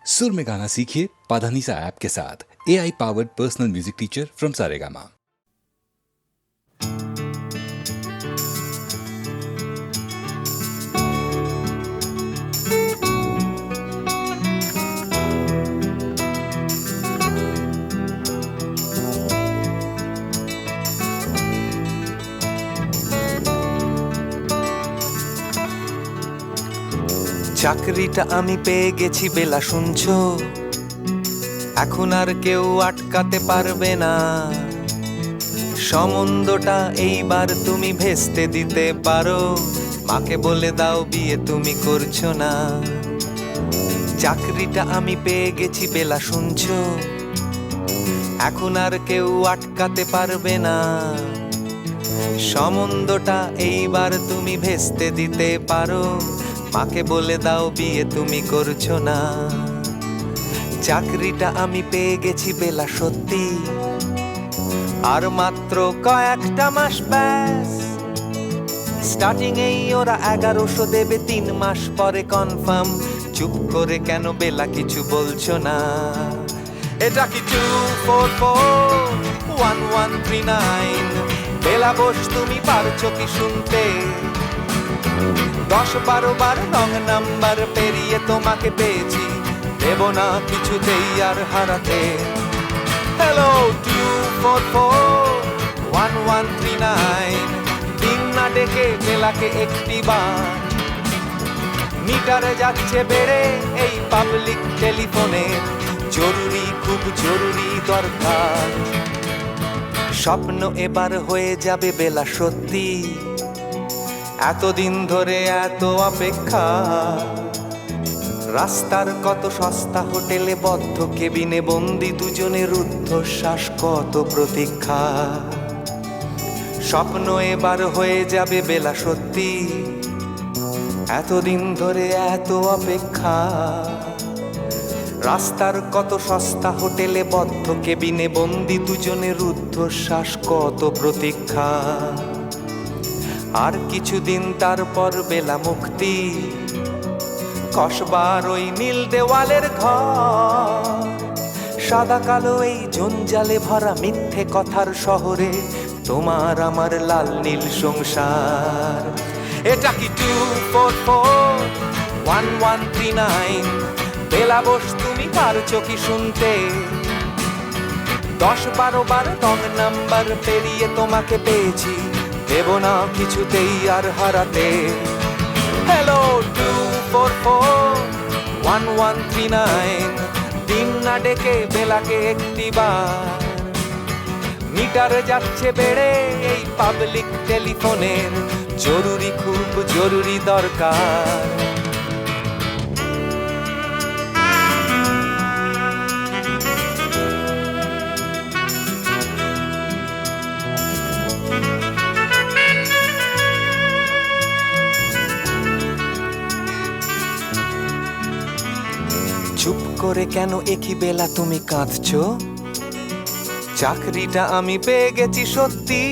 सुर में गाना सीखिए पाधानीसा ऐप के साथ। AI powered personal music teacher from Saregama. চাকরিটা আমি পেয়ে গেছি বেলা শুনছো, এখন আর কেউ আটকাতে পারবে না। সম্বন্ধটা এইবার তুমি ভেস্তে দিতে পারো, মাকে বলে দাও বিয়ে তুমি করছো না। চাকরিটা আমি পেয়ে গেছি বেলা শুনছো, এখন আর কেউ আটকাতে পারবে না। সম্বন্ধটা এইবার তুমি ভেস্তে দিতে পারো, মাকে বলে দাও বিয়ে তুমি করছো না। চাকরিটা আমি পেয়ে গেছি বেলা সত্যি, আর মাত্র কয়েকটা মাস ব্যাস। স্টার্টিং এই ওরা 1100 দেবে, 3 মাস পরে কনফার্ম। চুপ করে কেন বেলা কিছু বলছো না? এটা কি 2441139? বেলা বোস তুমি পারছো কি শুনতে? 10-12 বার রং নাম্বার পেরিয়ে তোমাকে পেয়েছি, দেব না কিছুতেই আর হারাতে। হ্যালো 2441139, দিন না ডেকে বেলাকে একটি বার। মিটারে যাচ্ছে বেড়ে এই পাবলিক টেলিফোনে, জরুরি খুব জরুরি দরকার। স্বপ্ন এবার হয়ে যাবে বেলা সত্যি, এতদিন ধরে এত অপেক্ষা। রাস্তার কত সস্তা হোটেলে বদ্ধ কেবিনে বন্দি দুজনের রুদ্ধশ্বাস, কত প্রতীক্ষা। স্বপ্ন এবার হয়ে যাবে বেলা সত্যি, এতদিন ধরে এত অপেক্ষা। রাস্তার কত সস্তা হোটেলে বদ্ধ কেবিনে বন্দি দুজনের রুদ্ধশ্বাস, কত প্রতীক্ষা। আর কিছুদিন তারপর বেলা মুক্তি, কসবার ওই নীল দেওয়ালের ঘর। সাদা কালো এই জঞ্জালে ভরা মিথ্যে কথার শহরে, তোমার আমার লাল নীল সংসার। এটা কি 2441139? বেলা বোস তুমি পারছো কি শুনতে? 10-12 বার রং নাম্বার পেরিয়ে তোমাকে পেয়েছি, দেব না কিছুতেই আর হারাতে। হ্যালো 2441139, দিন না ডেকে বেলাকে একটি বার। মিটারে যাচ্ছে বেড়ে এই পাবলিক টেলিফোনের, জরুরি খুব জরুরি দরকার। চুপ করে কেন একই বেলা তুমি কাঁদছো? চাকরিটা আমি পেয়ে গেছি সত্যি,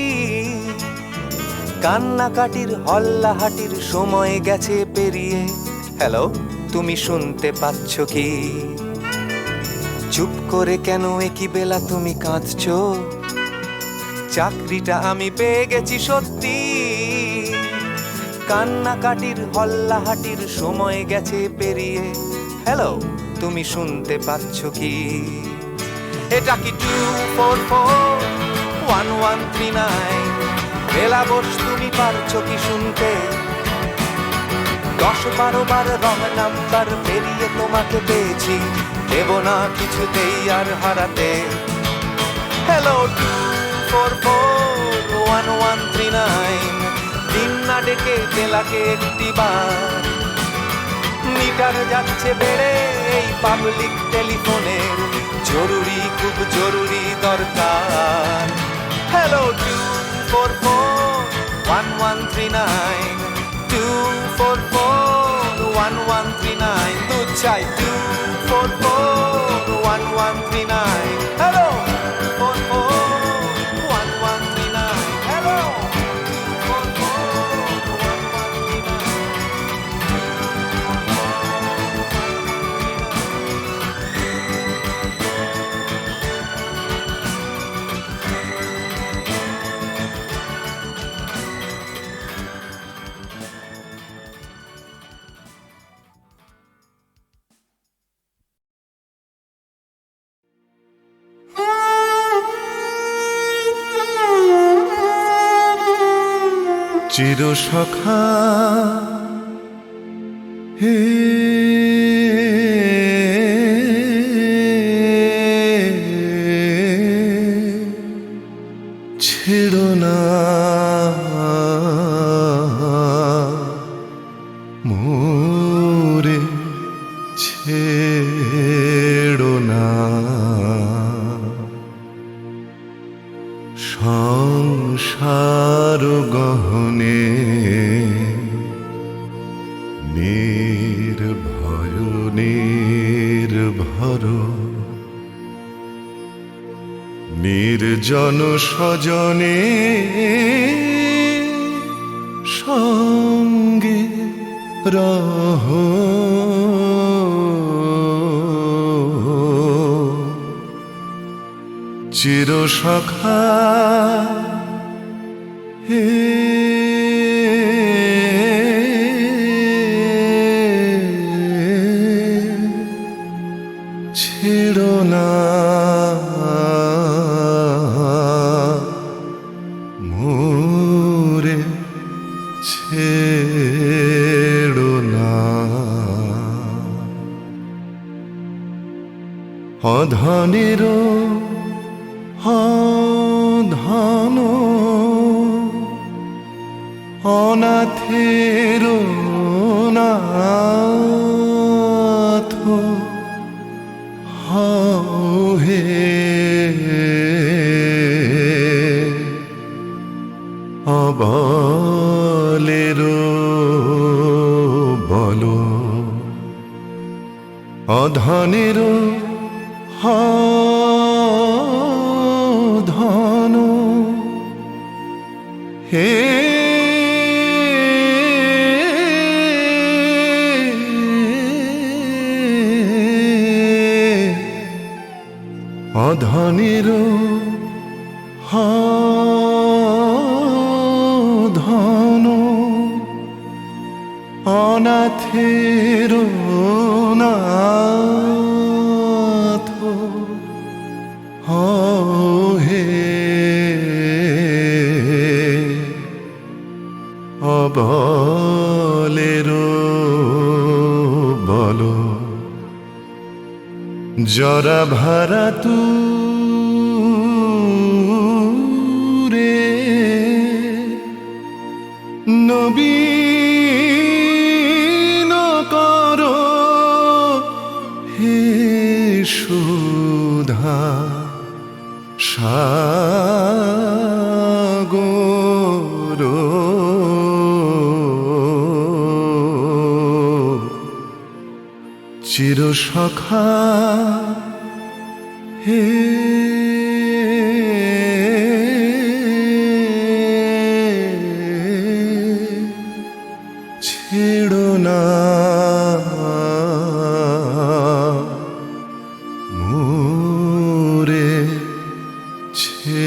কান্নাকাটির হল্লাহাটির সময় গেছে পেরিয়ে। হ্যালো তুমি শুনতে পাচ্ছ কি? চুপ করে কেন একই বেলা তুমি কাঁদছো? চাকরিটা আমি পেয়ে গেছি সত্যি, কান্নাকাটির হল্লাহাটির সময় গেছে পেরিয়ে। হ্যালো তুমি শুনতে পাচ্ছ কি? এটা কি 2441139? বেলা বোস তুমি পারছো কি শুনতে? 10-12 বার রং নাম্বার পেরিয়ে তোমাকে পেয়েছি, দেব না কিছুতেই আর হারাতে। হ্যালো 2441139, দিন না ডেকে বেলাকে একটি বার। মিটার যাচ্ছে বেড়ে এই পাবলিক টেলিফোনের, জরুরি খুব জরুরি দরকার। হ্যালো 2441139, 2441139, দুধ চাই 2441139। Hello 2441139, hello 2441139। চিরসখা হে ছেড়ো না মোরে ছেড়ো না সংসার গহনে নির্ভয় নির্ভর নির্জন স্বজনে সঙ্গে রহ চিরসখা হে ছেড়ো না মোরে ছেড়ো না অধনেরও ধন অনাথের নাথ হে অবলের বল অধনের ধন হে অধনের ধন অনাথের নাথ হে অবলের বল জরা ভারা তু রে নবীন কর হে সুধা সাগর চিরসখা হে ছেড়ো না মোরে ছেড়ো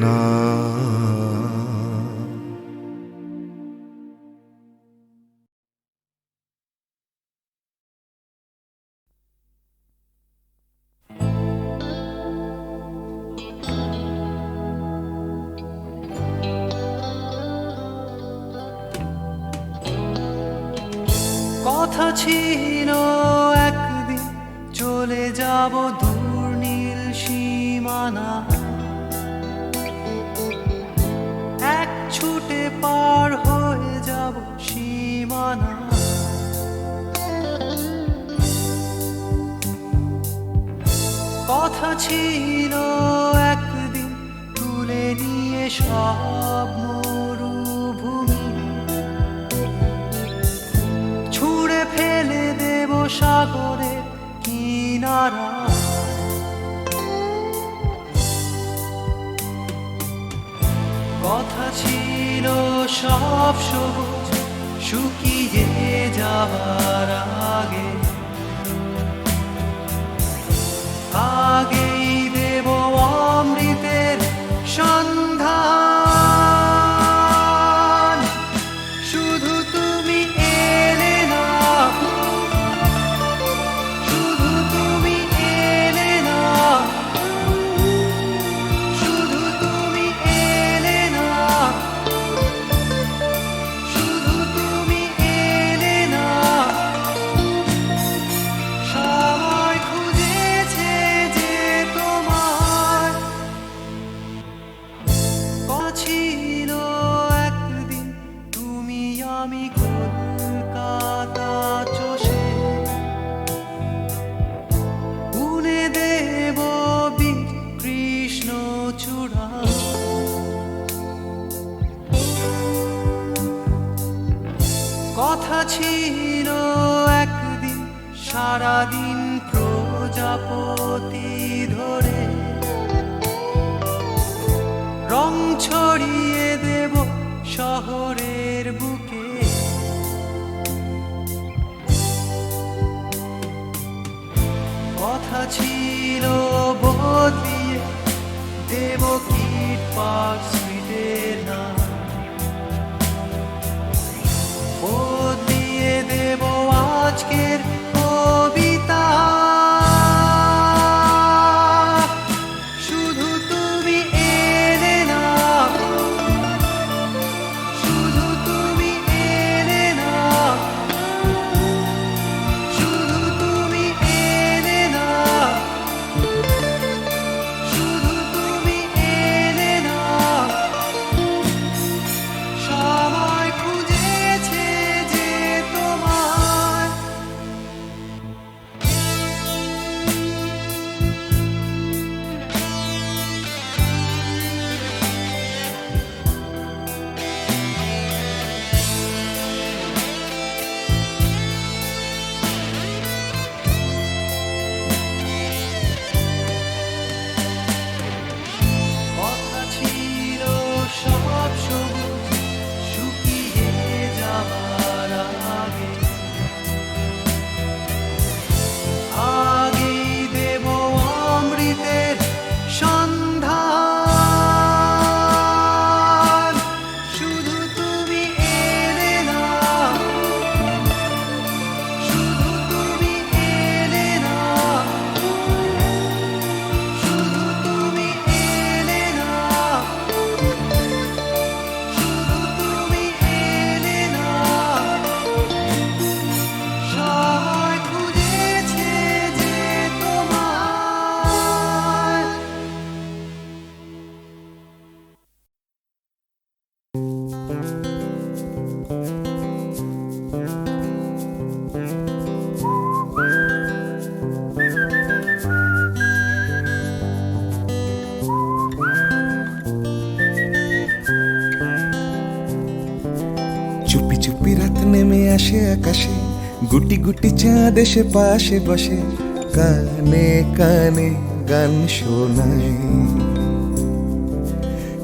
না কথা ছিল একদিন চলে যাব দূর নীল সীমানা এক ছুটে পার হয়ে যাব সীমানা কথা ছিল একদিন তুলে নিয়ে সব মরুভূমি ছুঁড়ে ফেলে দেব সাগরের কিনারা কথা ছিল সব সবুজ শুকিয়ে যাবার আগে আগেই দেব অমৃতের সন্ধান শুধু তুমি এলে না শুধু তুমি এলে না শুধু তুমি এলে না সারাদিন প্রজাপতি ধরে রং ছড়িয়ে দেব শহরের বুকে। কথা ছিল বদলিয়ে দেব কিট পার্ক স্ট্রিটের নাম, বদলিয়ে দেব আজকের কবিতা। শুধু তুমি এলে না, শুধু তুমি এলে না, শুধু তুমি এলে না, শুধু তুমি এলে না। সবাই খুঁজেছে যে তোমায়, কথা ছিল সব সবুজ শুকিয়ে যাবার আগে, আগেই দেব অমৃতের সন্ধান। শুধু তুমি এলে না, শুধু তুমি এলে না, শুধু তুমি এলে না, শুধু তুমি এলে না। সবাই খুঁজেছে যে তোমায়। চুপি চুপি রাত নেমে আসে আকাশে, গুটি গুটি চাঁদ এসে পাশে বসে, কানে কানে গান শোনায়।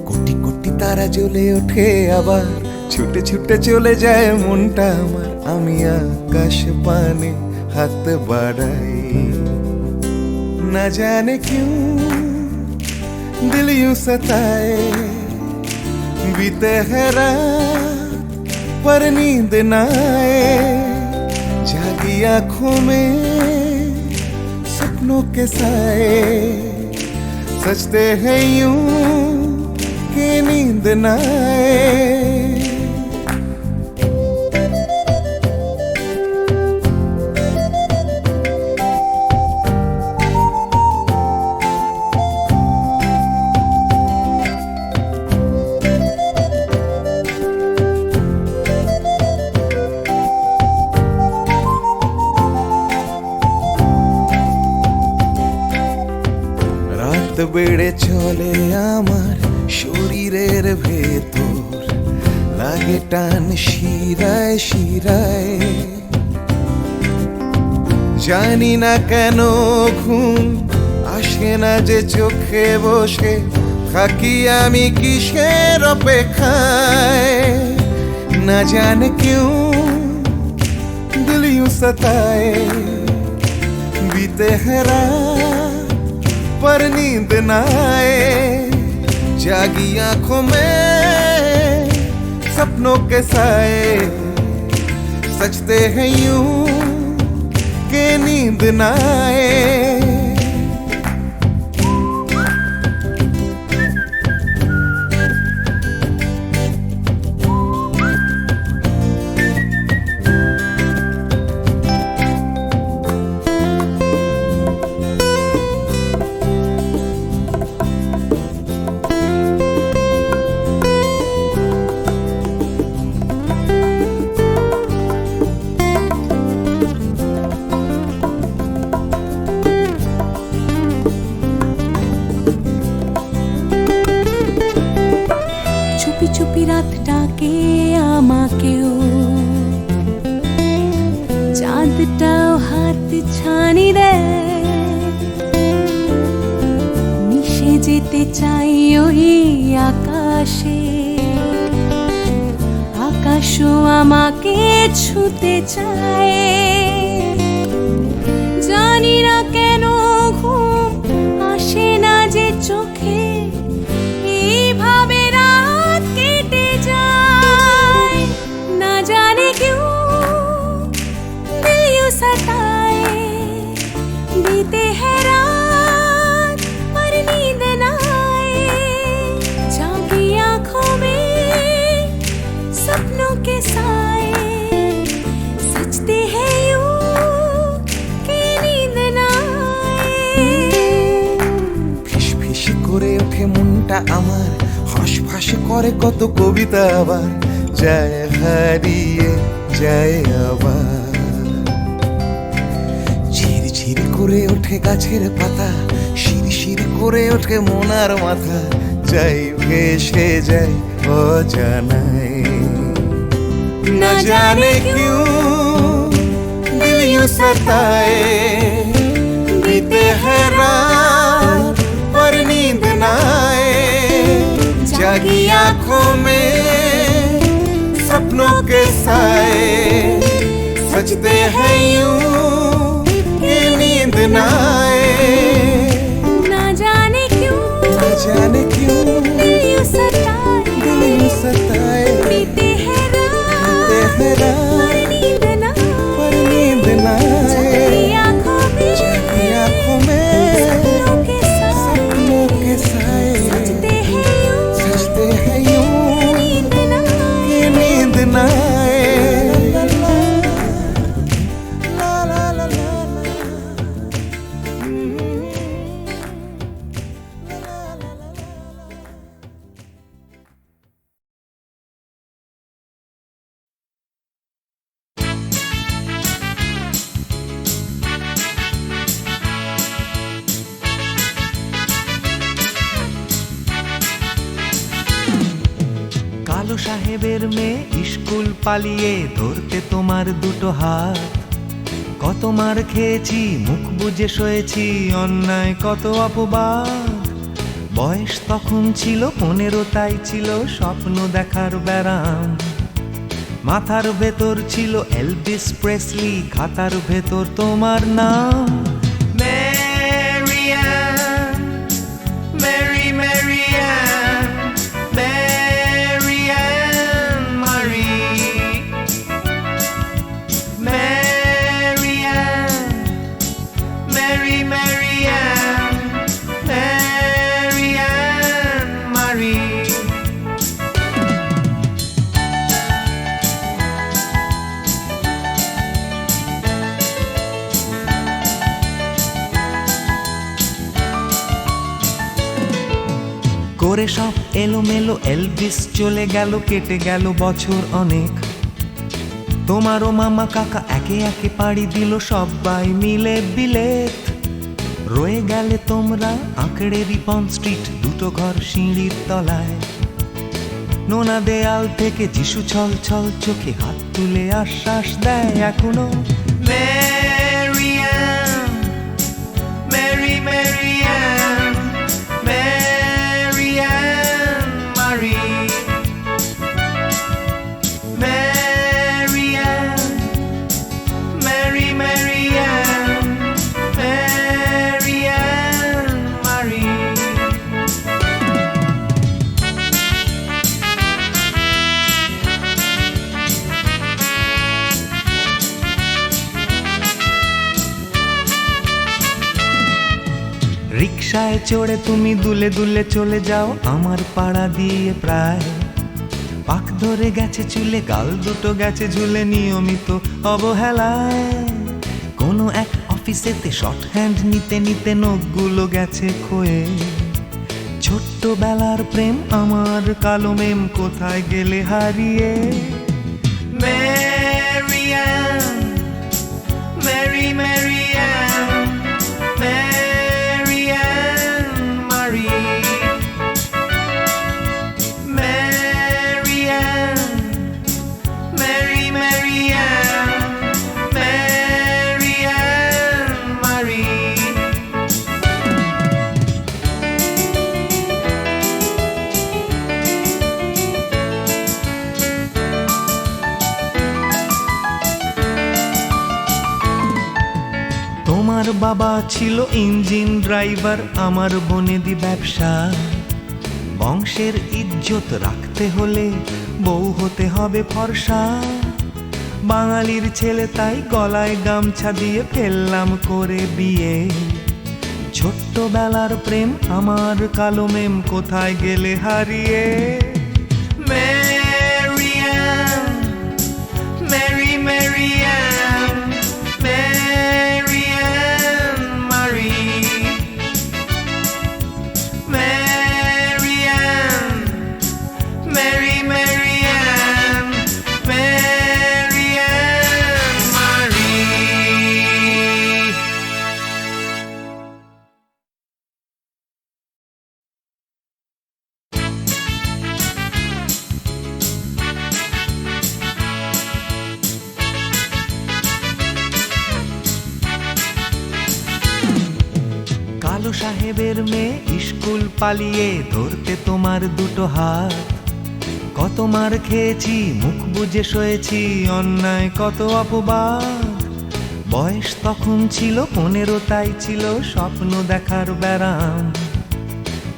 কোটি কোটি তারা জ্বলে ওঠে আবার, ছুটে ছুটে চলে যায় মনটা আমার। আমি আকাশ পানে হাত বাড়াই, না জানে क्यों दिल यूं सताए। बीते है रात पर नींद न आए, जागी आंखों में सपनों के साए। सजते हैं यूं कि नींद न आए। রাত বেড়ে চলে আমার শরীরের ভেতর, লাগে টান শিরায় শিরায়। জানি না কেন ঘুম আসে না যে চোখে বসে থাকি আমি কিসের অপেক্ষায়। না জানে क्यों दिल यूं सताए। बीते है रात पर नींद न आए, जागी आंखों में सपनों के साए। सजते हैं यूं कि नींद न आए। ছানি দেয়। মিশে যেতে চাই ওই আকাশে, আকাশও আমাকে ছুতে চায়। জানি না কেন ঘুম আসে না যে চোখে, এইভাবে রাত কেটে যায়। না জানে কেউ দিল यूं सताए, बीते है रात पर नींद ना आए। जागी आंखों में सपनों के साए, सजते हैं यूं कि नींद ना आए। ফিসফিস করে ওঠে মনটা আমার, হাঁসফাঁস করে কত কবিতা আবার যায় হারিয়ে যায় আবার। ঝিরঝির করে ওঠে গাছের পাতা, শিরশির করে ওঠে মনার মাথা, যাই ভেসে যায় অজানায়। না জানে क्यों दिल यूं सताए, बीते है रात पर नींद ना आए। जागी आंखों में सपनों के साए, सजते हैं यूं कि नींद ना आए। ना जाने क्यों दिल यूं सताए, बीते हैं रात पर नींद ना पर नींद ना जागी आंखों में आंखों में सपनों के साए सजते हैं यूं सजते हैं यूं नींद ना कि नींद ना आए। ला ला ला ला কালো সাহেবের মেয়ে স্কুল পালিয়ে ধরতে তোমার দুটো হাত। কত মার খেয়েছি, মুখ বুজে সয়েছি, অন্যায় কত অপবাদ। বয়স তখন ছিল 15, তাই ছিল স্বপ্ন দেখার ব্যারাম। মাথার ভেতর ছিল এলভিস প্রেসলি, খাতার ভেতর তোমার নাম। Marianne, Mary Marianne, Marianne Marie, Marianne, Mary Marianne, Marianne Marie. করে সব এলোমেলো এলভিস চলে গেল, কেটে গেল বছর অনেক। তোমারও মামা কাকা একে একে পাড়ি দিল, সবাই মিলে বিলেত। রয়ে গেলে তোমরা আঁকড়ে রিপন স্ট্রিট, দুটো ঘর সিঁড়ির তলায়। নোনা দেয়াল থেকে যিশু ছল ছল চোখে হাত তুলে আশ্বাস দেয় এখনো। Marianne, Mary Marianne, Marianne Marie, Marianne, Mary Marianne, Marianne Marie. রিকশায় চড়ে তুমি দুলে দুলে চলে যাও আমার পাড়া দিয়ে প্রায়। পাক ধরে গেছে চুলে, গাল দুটো গেছে ঝুলে, নিয়মিত অবহেলায়। কোনো এক অফিসেতে শর্ট হ্যান্ড নিতে নিতে নখগুলো গেছে ক্ষয়ে। ছোট্টবেলার প্রেম আমার কালো মেম কোথায় গেলে হারিয়ে। Marianne, Mary Marianne, Marianne Marie, Marianne, Mary Marianne, Marianne তোমার বাবা ছিল ইঞ্জিন ড্রাইভার, আমার বনেদি ব্যবসা। বংশের ইজ্জত রাখতে হলে বউ হতে হবে ফর্সা। বাঙালির ছেলে তাই গলায় গামছা দিয়ে ফেললাম করে বিয়ে। ছোট্টবেলার প্রেম আমার কালো মেম কোথায় গেলে হারিয়ে। ম্যারিয়ান, ম্যারি ম্যারিয়ান, ম্যারিয়ান মারি, ম্যারিয়ান, ম্যারি ম্যারিয়ান, ম্যারিয়ান মারি। কালো সাহেবের মেয়ে স্কুল পালিয়ে ধরতে তোমার দুটো হাত। কত মার খেয়েছি, মুখ বুজে সয়েছি, অন্যায় কত অপবাদ। বয়স তখন ছিল 15, তাই ছিল স্বপ্ন দেখার ব্যারাম।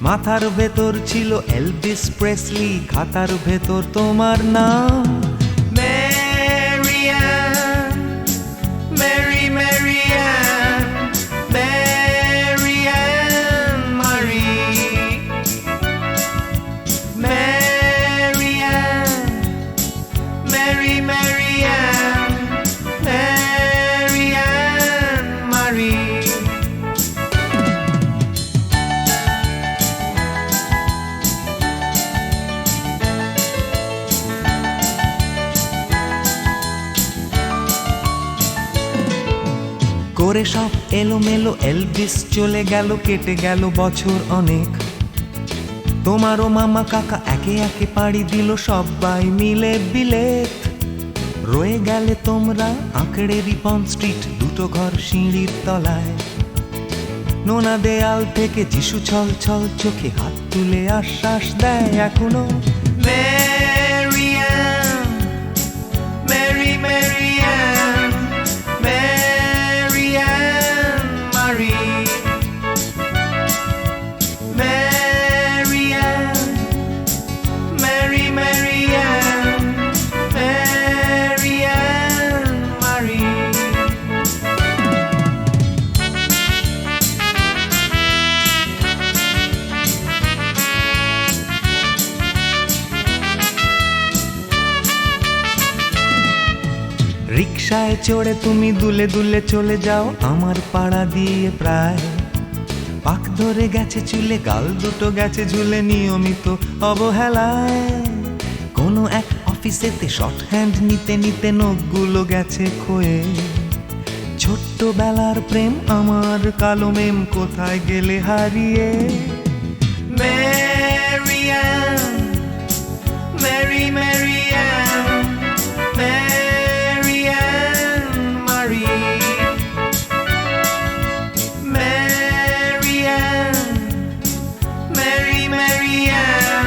মাথার ভেতর ছিল এলভিস প্রেসলি, খাতার ভেতর তোমার নাম। ম্যারিয়ান, ম্যারি ম্যারিয়ান, ম্যারিয়ান মারি, ম্যারিয়ান, ম্যারি ম্যারিয়ান, ম্যারিয়ান মারি। করে সব এলোমেলো এলভিস চলে গেল, কেটে গেল বছর অনেক। তোমারও মামা কাকা একে একে পাড়ি দিল, সবাই মিলে বিলেত। রয়ে গেলে তোমরা আঁকড়ে রিপন স্ট্রিট, দুটো ঘর সিঁড়ির তলায়। নোনা দেয়াল থেকে যিশু ছল ছল চোখে হাত তুলে আশ্বাস দেয় এখনো। ম্যারিয়ান, ম্যারি ম্যারিয়ান, ম্যারিয়ান মারি, ম্যারিয়ান, ম্যারি ম্যারিয়ান, ম্যারিয়ান মারি। রিকশায় চড়ে তুমি দুলে দুলে চলে যাও আমার পাড়া দিয়ে প্রায়। পাক ধরে গেছে চুলে, গাল দুটো গেছে ঝুলে, নিয়মিত অবহেলায়। কোনো এক অফিসেতে শর্ট হ্যান্ড নিতে নিতে নখগুলো গেছে ক্ষয়ে। ছোট্টবেলার প্রেম আমার কালো মেম কোথায় গেলে হারিয়ে। ম্যারিয়ান, ম্যারি ম্যারিয়ান, ম্যারিয়ান মারি, ম্যারিয়ান, ম্যারি ম্যারিয়ান,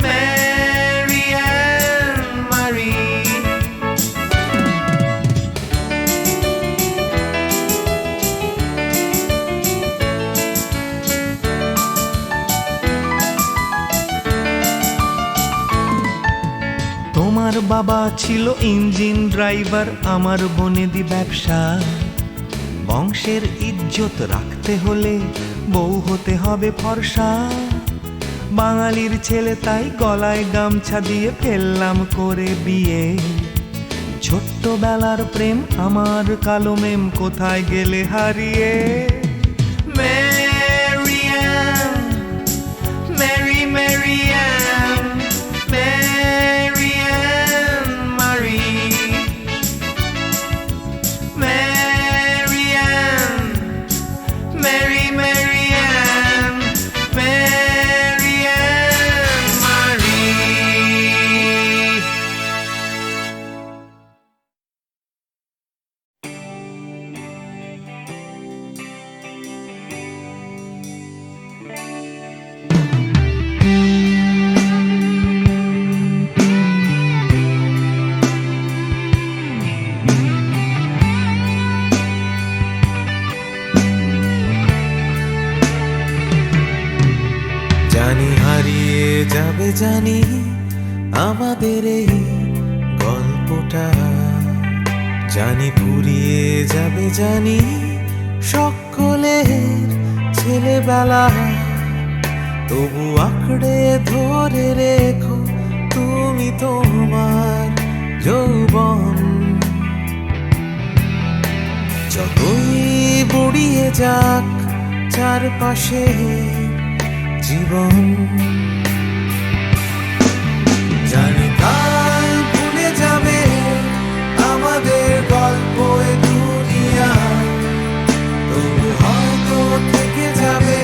ম্যারিয়ান মারি। তোমার বাবা ছিল ইঞ্জিন ড্রাইভার, আমার বনেদি ব্যবসা। বংশের ইজ্জত রাখতে হলে বউ হতে হবে ফর্সা। বাঙালির ছেলে তাই গলায় গামছা দিয়ে ফেললাম করে বিয়ে। ছোট্টবেলার প্রেম আমার কালো মেম কোথায় গেলে হারিয়ে। ম্যারিয়ান, ম্যারি ম্যারিয়ান, ম্যারিয়ান মারি, ম্যারিয়ান, ম্যারি ম্যারিয়ান, ম্যারিয়ান মারি। যাবে জানি আমাদের এই গল্পটা, জানি ফুরিয়ে যাবে জানি সকলের ছেলেবেলা, তবু আঁকড়ে ধরে রেখো তুমি তোমার যৌবন। যতই বুড়িয়ে যাক চারপাশে জীবন, জানি কাল ভুলে যাবে আমাদের গল্প এ দুনিয়া, তবু হয়তো থেকে যাবে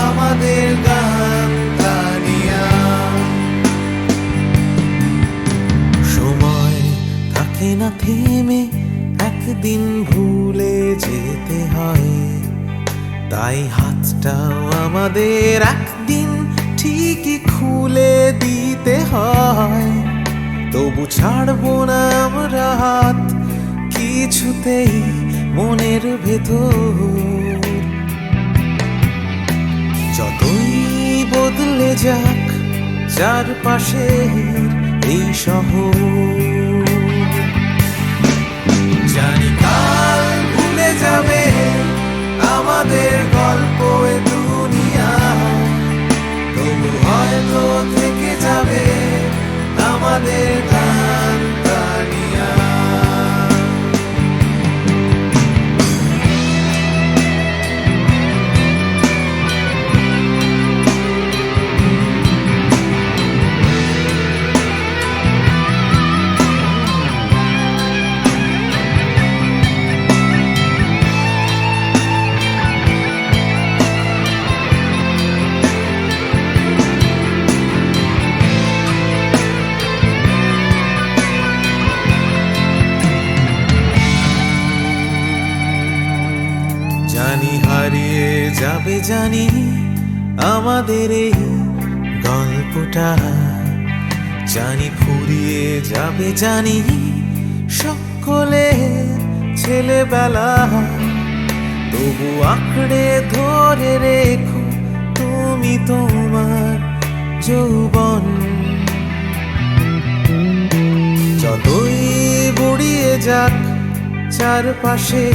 আমাদের গান গানিয়া। সময় থাকে না থেমে, একদিন ভুলে যেতে হয়, তাই হাতটাও আমাদের একদিন ঠিকই খুলে দিতে হয়। তবু ছাড়বো না আমরা হাত কিছুতেই মনের ভেতর, যতই বদলে যাক চারপাশের এই শহর। জানি কাল ভুলে যাবে আমাদের গল্প এ দুনিয়া, তবু হয়তো থেকে যাবে আমাদের গান গানিয়া। জানি হারিয়ে যাবে জানি আমাদের এই গল্পটা, জানি ফুরিয়ে যাবে জানি সকলের ছেলেবেলা, তবু আঁকড়ে ধরে রেখো তুমি তোমার যৌবন। যতই বুড়িয়ে যাক চারপাশে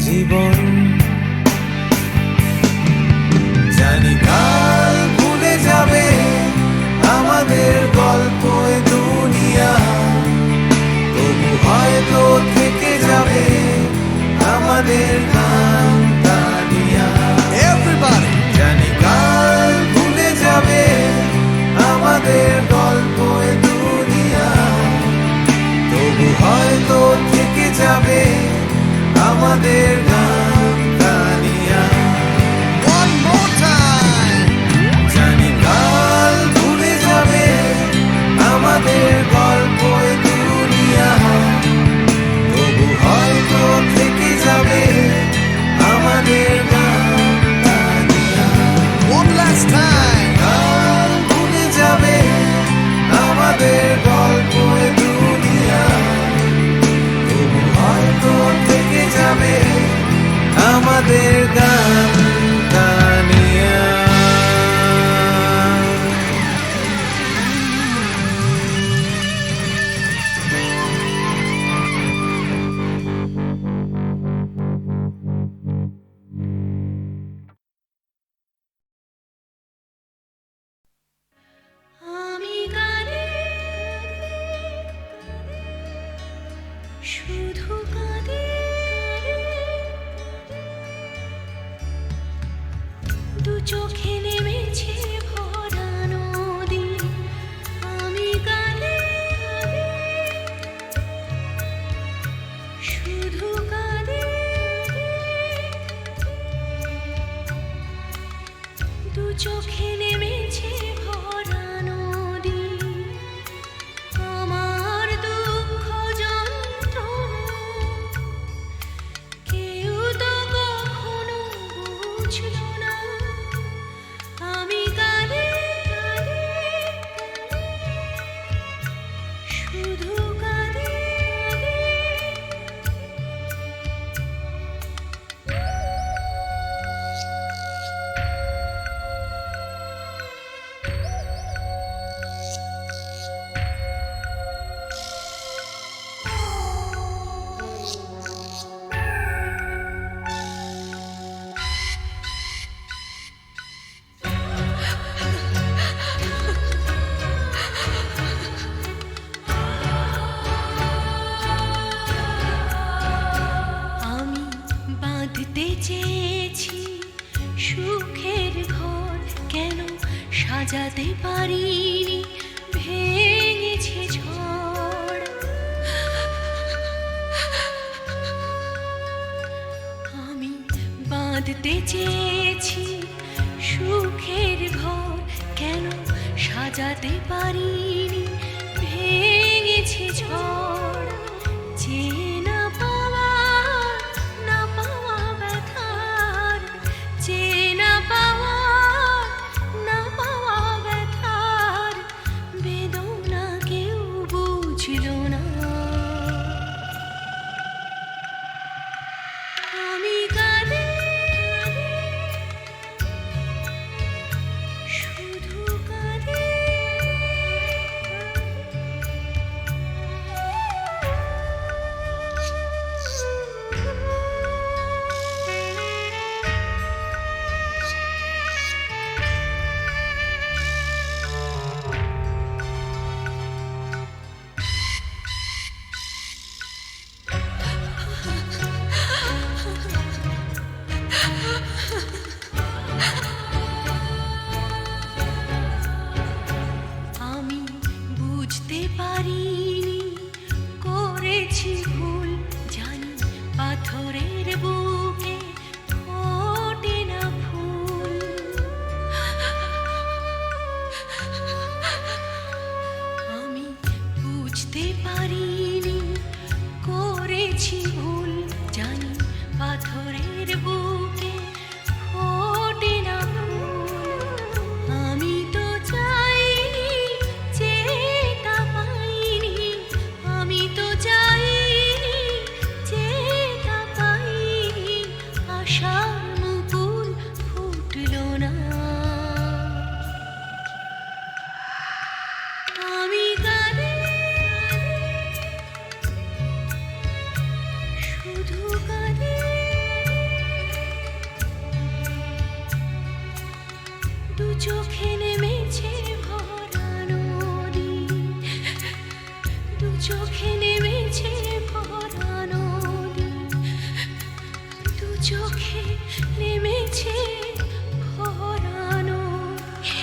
জীবন, জানি কাল ভুলে যাবে আমাদের গল্প এ দুনিয়া, তবু হয়তো থেকে যাবে আমাদের গান গানিয়া। Everybody! জানি কাল ভুলে যাবে আমাদের গল্প এ দুনিয়া, তবু হয়তো থেকে যাবে আমাদের গান গানিয়া। One more time! জানি কাল ভুলে যাবে আমাদের গল্প এ দুনিয়া, তবু হয়তো থেকে যাবে আমাদের গান গানিয়া। One last time! কাল ভুলে যাবে আমাদের গল্প এ দুনিয়া, তবু হয়তো থেকে যাবে আমাদের গান গানিয়া। আমি গানে শুধু কাঁদে, দু চোখে নেমেছে ভরা নদী। আমি গানে শুধু কাঁদে, দু চোখে নেমেছে ভরা নদী। আমার দুঃখ যন্ত্রণা কেউ তো কখনো বুঝলো না। আমি কাঁদে শুধু কাঁদে। বাঁধতে চেয়েছি সুখের ঘর, কেন সাজাতে পারিনি, ভেঙেছে ঝড়। আমি বাঁধতে চেয়েছি সুখের ঘর, কেন সাজাতে পারিনি, ভেঙেছে ঝড়। চেনা পাওয়া না পাওয়া ব্যথার, চেনা পাওয়া না পাওয়া ব্যথার বেদনা কেউ বুঝল না। আমি কাঁদে শুধু কাঁদে। আমি বুঝতে পারিনি, করেছি ভুল, জানি পাথরের বুকে ফোটে না ফুল। আমি বুঝতে পারিনি, করেছি ভুল, জানি পাথরের বুকে ফোটে না ফুল। আমি তো চাইনি, চেতা পাইনি, আমি তো চাইনি, চেতা পাইনি, আশার মুকুল ফুটল না। আমি কাঁদে শুধু কাঁদে। দু চোখে নেমেছে ভরা নদী, দু চোখে নেমেছে ভরা নদী, দু চোখে নেমেছে ভরা নদী।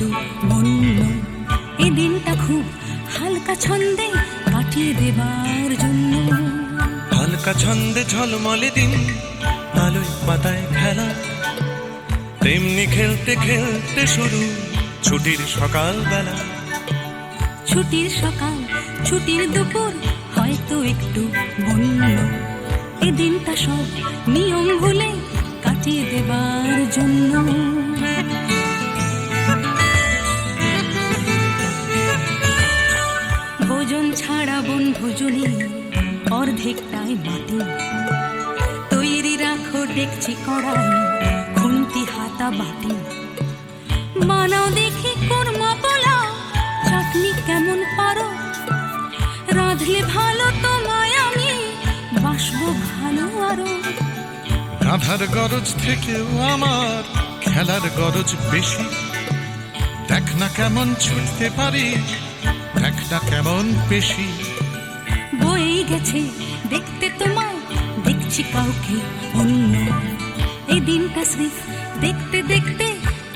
একটু বন্য এই দিনটা খুব হালকা ছন্দে কাটিয়ে দেবার জন্য। হালকা ছন্দে ঝলমলে দিন, আলোয় পাতায় খেলা, তেমনি খেলতে খেলতে শুরু ছুটির সকাল বেলা। ছুটির সকাল ছুটির দুপুর হয়তো একটু বন্য এই দিনটা সব নিয়ম ভুলে কাটিয়ে দেবার জন্য। ভোজন ছাড়া বন ভোজনী অর্ধেকটাই মাটি, তৈরি রাখো ডেকচি কড়াই খুন্তি হাতা বাটি। বানাও দেখি কোরমা পোলাও, চাটনি কেমন পারো, রাঁধলে ভালো তোমায় আমি বাসবো ভালো আরো। রাধার গরজ থেকেও আমার খেলার গরজ বেশি, দেখ না কেমন ছুটতে পারি, দেখ না কেমন পেশি। বয়ে গেছে দেখতে তোমায়, দেখছি কাউকে অন্য এই দিনটা স্রেফ দেখতে দেখতে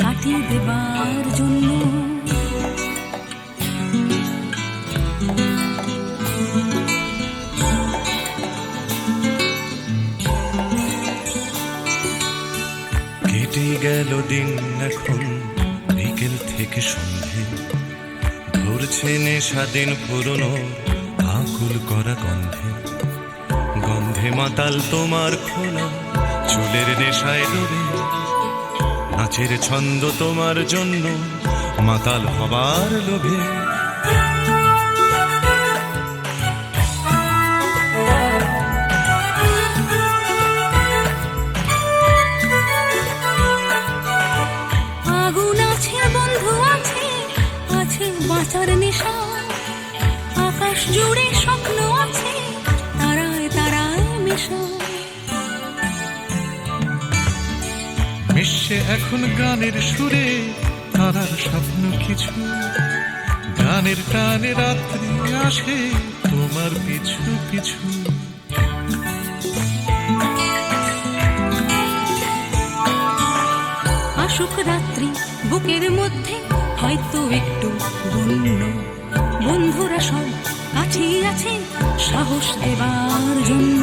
কাটিয়ে দেবার জন্য। কেটে গেল দিন এখন বিকেল থেকে সন্ধে, ধরছে নেশা দিন পুরনো আকুল করা গন্ধে। গন্ধে মাতাল তোমার খোলা চুলের নেশায় ডুবে, নাচের ছন্দ তোমার জন্য মাতাল হবার লোভে। আগুন আছে বন্ধু আছে, আছে বাঁচার নেশা, আকাশ জুড়ে স্বপ্ন আছে তারায় তারায় মেশা। মিশে এখন গানের সুরে তারার স্বপ্ন কিছু, গানের টানে রাত্রি আসে তোমার পিছু পিছু। আসুক রাত্রি বুকের মধ্যে হয়তো একটু বন্য, বন্ধুরা সব কাছেই আছে সাহস দেবার জন্য।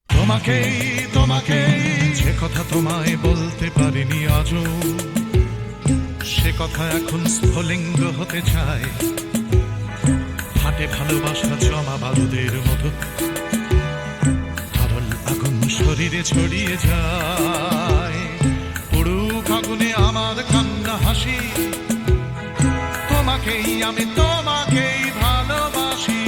তোমাকেই তোমাকেই যে কথা তোমায় বলতে পারিনি আজও, সে কথা এখন স্ফুলিঙ্গ হতে চায়। হাটে ভালোবাসা জমা বারুদের মতো, তরল আগুন শরীরে ছড়িয়ে যায়। পুড়ুক আগুনে আমার কান্না হাসি, তোমাকেই আমি তোমাকেই ভালোবাসি।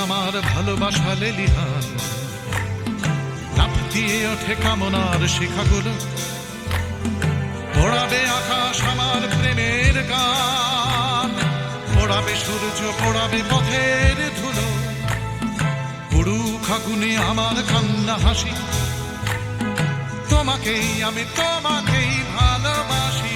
আমার ভালোবাসা লেলিহান, লাফ দিয়ে ওঠে কামনার শিখাগুলো, পোড়াবে আকাশ আমার প্রেমের গান, পোড়াবে সূর্য পোড়াবে পথের ধুলো। পুড়ুক আগুনে আমার কান্না হাসি, তোমাকেই আমি তোমাকেই ভালোবাসি।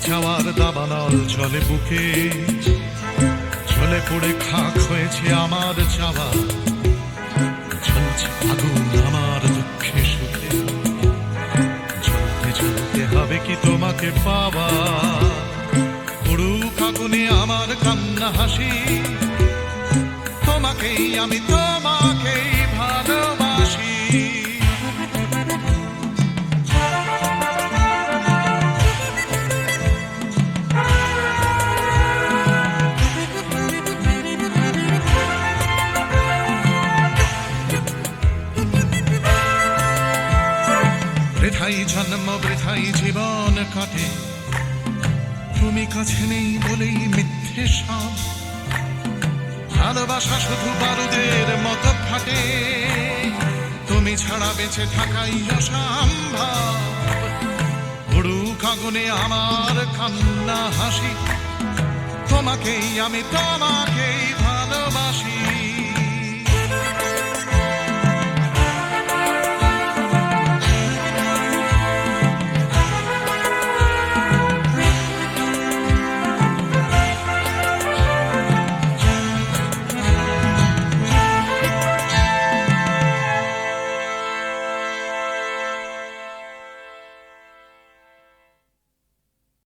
চাওয়ার দাবানল চলে বুকে, চলে পড়ে খাক হয়েছে আমার চাওয়া। চলছে আগুন আমার দুঃখে সুখে, চলতে চলতে হবে কি তোমাকে পাওয়া। পুড়ুক আগুনে আমার কান্না হাসি, তোমাকেই আমি তোমাকেই ভালোবাসি। তুমি কাছে নেই বলেই মিথ্যে সব ভালোবাসা শুধু বারুদের মতো ফাটে তুমি ছাড়া বেঁচে থাকাই অসম্ভব উড়ুক আগুনে আমার কান্না হাসি তোমাকেই আমি তোমাকেই